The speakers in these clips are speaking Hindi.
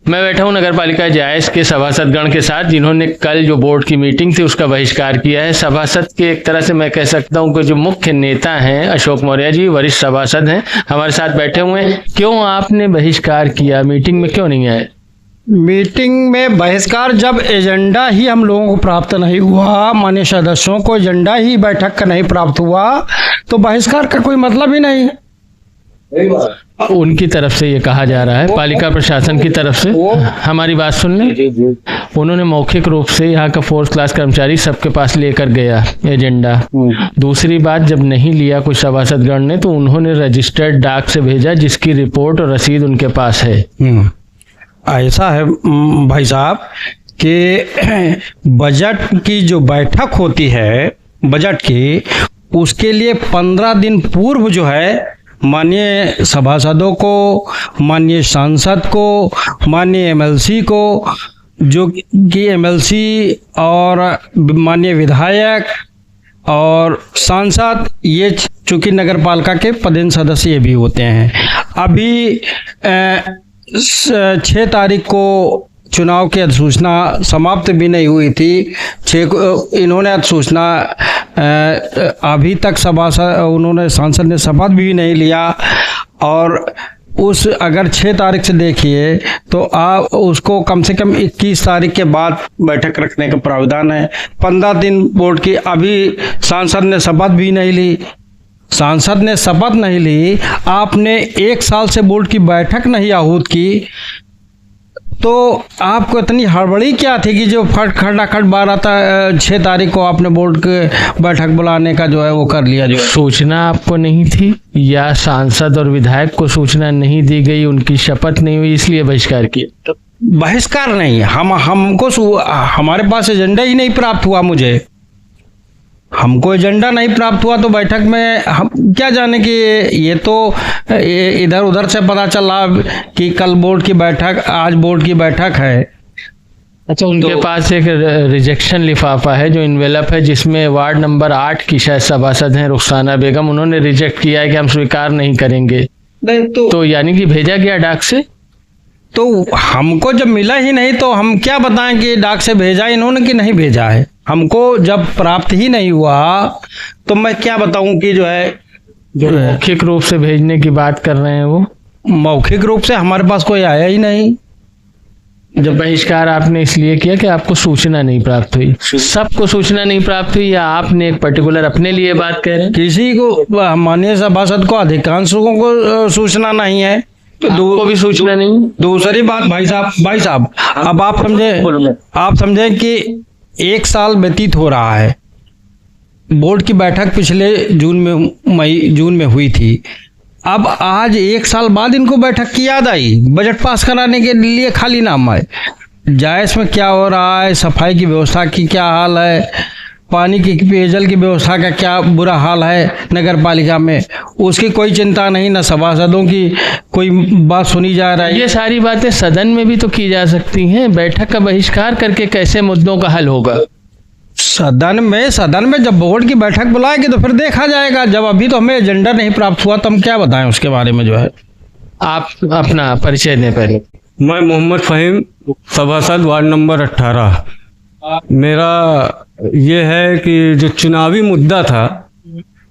मैं बैठा हूँ नगर पालिका जायस के सभासदगण के साथ, जिन्होंने कल जो बोर्ड की मीटिंग थी उसका बहिष्कार किया है। सभासद के एक तरह से मैं कह सकता हूँ कि जो मुख्य नेता हैं अशोक मौर्य जी, वरिष्ठ सभासद हैं, हमारे साथ बैठे हुए हैं। क्यों आपने बहिष्कार किया, मीटिंग में क्यों नहीं आए? मीटिंग में बहिष्कार, जब एजेंडा ही हम लोगों को प्राप्त नहीं हुआ, माननीय सदस्यों को एजेंडा ही बैठक का नहीं प्राप्त हुआ, तो बहिष्कार का कोई मतलब ही नहीं। उनकी तरफ से ये कहा जा रहा है, पालिका प्रशासन की तरफ से। हमारी बात सुन लें। उन्होंने मौखिक रूप से यहाँ का 4th क्लास कर्मचारी सबके पास लेकर गया एजेंडा। दूसरी बात, जब नहीं लिया कुछ सभासदगण ने, तो उन्होंने रजिस्टर्ड डाक से भेजा, जिसकी रिपोर्ट और रसीद उनके पास है। ऐसा है भाई साहब कि बजट की जो बैठक होती है बजट की, उसके लिए 15 दिन पूर्व जो है माननीय सभासदों को, माननीय सांसद को, माननीय एमएलसी को, जो कि एमएलसी और माननीय विधायक और सांसद, ये चूंकि नगर पालिका के पदेन सदस्य भी होते हैं। अभी 6 तारीख को चुनाव की अधिसूचना समाप्त भी नहीं हुई थी। 6 को इन्होंने अधिसूचना, अभी तक उन्होंने सांसद ने शपथ भी नहीं लिया। और उस अगर 6 तारीख से देखिए तो आप उसको कम से कम 21 तारीख के बाद बैठक रखने का प्रावधान है। 15 दिन बोर्ड की, अभी सांसद ने शपथ भी नहीं ली। सांसद ने शपथ नहीं ली, आपने 1 साल से बोर्ड की बैठक नहीं आहूत की, तो आपको इतनी हड़बड़ी क्या थी कि जो खटाखट 6 तारीख को आपने बोर्ड के बैठक बुलाने का जो है वो कर लिया? जो सूचना आपको नहीं थी, या सांसद और विधायक को सूचना नहीं दी गई, उनकी शपथ नहीं हुई, इसलिए बहिष्कार किया? बहिष्कार नहीं, हमारे पास एजेंडा ही नहीं प्राप्त हुआ। हमको एजेंडा नहीं प्राप्त हुआ, तो बैठक में हम क्या जाने कि ये तो इधर उधर से पता चला कि कल बोर्ड की बैठक, आज बोर्ड की बैठक है। अच्छा, उनके पास एक रिजेक्शन लिफाफा है जो इन्वेलप है, जिसमें वार्ड नंबर 8 की शायद सभासद हैं रुखसाना बेगम, उन्होंने रिजेक्ट किया है कि हम स्वीकार नहीं करेंगे। नहीं तो यानी कि भेजा गया डाक से? तो हमको जब मिला ही नहीं तो हम क्या बताएं कि डाक से भेजा इन्होंने कि नहीं भेजा है। हमको जब प्राप्त ही नहीं हुआ तो मैं क्या बताऊं कि जो है जो मौखिक रूप से भेजने की बात कर रहे हैं, वो मौखिक रूप से हमारे पास कोई आया ही नहीं। जब बहिष्कार आपने इसलिए किया कि आपको सूचना नहीं प्राप्त हुई? सबको सूचना नहीं प्राप्त हुई, या आपने एक पर्टिकुलर अपने लिए बात कह रहे हैं? किसी को, माननीय सभासद को, अधिकांश लोगों को सूचना नहीं है, तो को भी सूचना नहीं। दूसरी बात भाई साहब, अब आप समझे कि 1 साल व्यतीत हो रहा है। बोर्ड की बैठक पिछले जून में हुई थी। अब आज 1 साल बाद इनको बैठक की याद आई, बजट पास कराने के लिए खाली नाम आए। जायस में क्या हो रहा है, सफाई की व्यवस्था की क्या हाल है, पानी की, पेयजल की व्यवस्था का क्या बुरा हाल है नगर पालिका में, उसकी कोई चिंता नहीं, न सभासदों की कोई बात सुनी जा रही है। ये सारी बातें सदन में भी तो की जा सकती हैं। बैठक का बहिष्कार करके कैसे मुद्दों का हल होगा? सदन में जब बोर्ड की बैठक बुलाएगी तो फिर देखा जाएगा। जब अभी तो हमें एजेंडा नहीं प्राप्त हुआ तो हम क्या बताएं उसके बारे में जो है। आप अपना परिचय दें पहले। मैं मोहम्मद फ़हीम, सभासद वार्ड नंबर 18। मेरा ये है कि जो चुनावी मुद्दा था,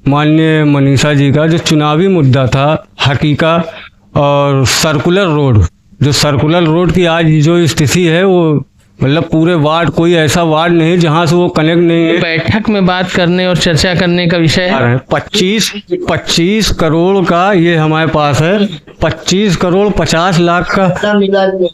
माननीय मनीषा जी का जो चुनावी मुद्दा था हकीका, और सर्कुलर रोड की आज जो स्थिति है, वो मतलब पूरे वार्ड, कोई ऐसा वार्ड नहीं जहां से वो कनेक्ट नहीं है। बैठक में बात करने और चर्चा करने का विषय है। 25 करोड़ का ये हमारे पास है, 25 करोड़ 50 लाख का,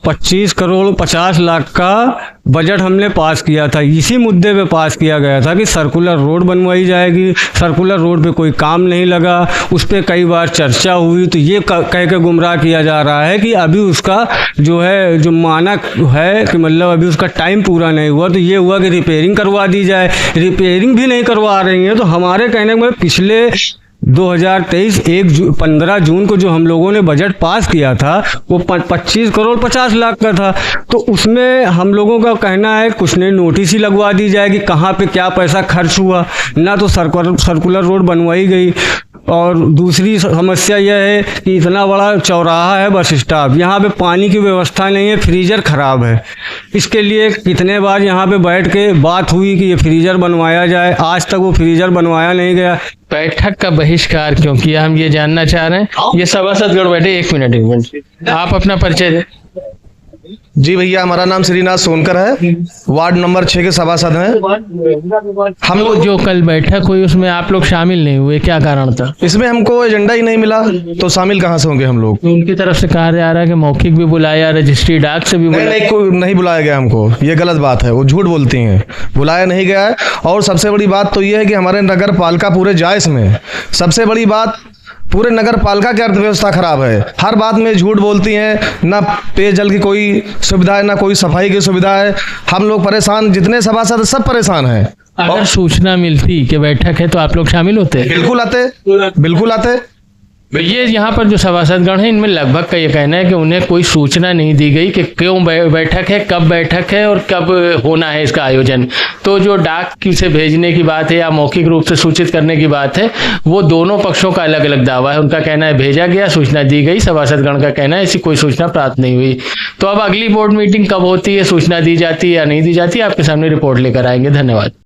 25 करोड़ 50 लाख का बजट हमने पास किया था। इसी मुद्दे पे पास किया गया था कि सर्कुलर रोड बनवाई जाएगी। सर्कुलर रोड पे कोई काम नहीं लगा, उस पर कई बार चर्चा हुई, तो ये कह के गुमराह किया जा रहा है कि अभी उसका जो है, जो मानक है कि मतलब अभी उसका टाइम पूरा नहीं हुआ, तो ये हुआ कि रिपेयरिंग करवा दी जाए। रिपेयरिंग भी नहीं करवा रही है। तो हमारे कहने में पिछले 2023 15 जून को जो हम लोगों ने बजट पास किया था वो 25 करोड़ 50 लाख का था। तो उसमें हम लोगों का कहना है कुछ नहीं, नोटिस ही लगवा दी जाए कि कहाँ पे क्या पैसा खर्च हुआ, ना तो सर्कुलर रोड बनवाई गई। और दूसरी समस्या यह है कि इतना बड़ा चौराहा है बस स्टॉप, यहाँ पे पानी की व्यवस्था नहीं है, फ्रीजर ख़राब है। इसके लिए कितने बार यहाँ पे बैठ के बात हुई कि ये फ्रीजर बनवाया जाए, आज तक वो फ्रीजर बनवाया नहीं गया। बैठक का बहिष्कार क्यों किया, हम ये जानना चाह रहे हैं। ये सभासदगण बैठे, एक मिनट आप अपना परिचय दें। जी भैया, हमारा नाम श्रीनाथ सोनकर है, वार्ड नंबर 6 के सभासद हैं। हम लोग जो कल बैठक हुई उसमें आप लोग शामिल नहीं हुए, क्या कारण था? इसमें हमको एजेंडा ही नहीं मिला, तो शामिल कहाँ से होंगे हम लोग। उनकी तरफ से कहा जा रहा है कि मौखिक भी बुलाया, रजिस्ट्री डाक से भी नहीं बुलाया। नहीं, कोई नहीं बुलाया गया हमको, ये गलत बात है, वो झूठ बोलती हैं, बुलाया नहीं गया है। और सबसे बड़ी बात तो ये है कि हमारे नगर पालिका पूरे जायज में है। सबसे बड़ी बात, पूरे नगर पालिका की अर्थव्यवस्था खराब है, हर बात में झूठ बोलती हैं, ना पेयजल की कोई सुविधा है, ना कोई सफाई की सुविधा है। हम लोग परेशान, जितने सभासद सब परेशान हैं। अगर सूचना मिलती कि बैठक है तो आप लोग शामिल होते? बिल्कुल आते, बिल्कुल आते। ये यहाँ पर जो सभासदगण हैं इनमें लगभग का ये कहना है कि उन्हें कोई सूचना नहीं दी गई कि क्यों बैठक है, कब बैठक है और कब होना है इसका आयोजन। तो जो डाक से भेजने की बात है या मौखिक रूप से सूचित करने की बात है, वो दोनों पक्षों का अलग अलग दावा है। उनका कहना है भेजा गया, सूचना दी गई, सभासदगण का कहना है ऐसी कोई सूचना प्राप्त नहीं हुई। तो अब अगली बोर्ड मीटिंग कब होती है, सूचना दी जाती है या नहीं दी जाती है, आपके सामने रिपोर्ट लेकर आएंगे। धन्यवाद।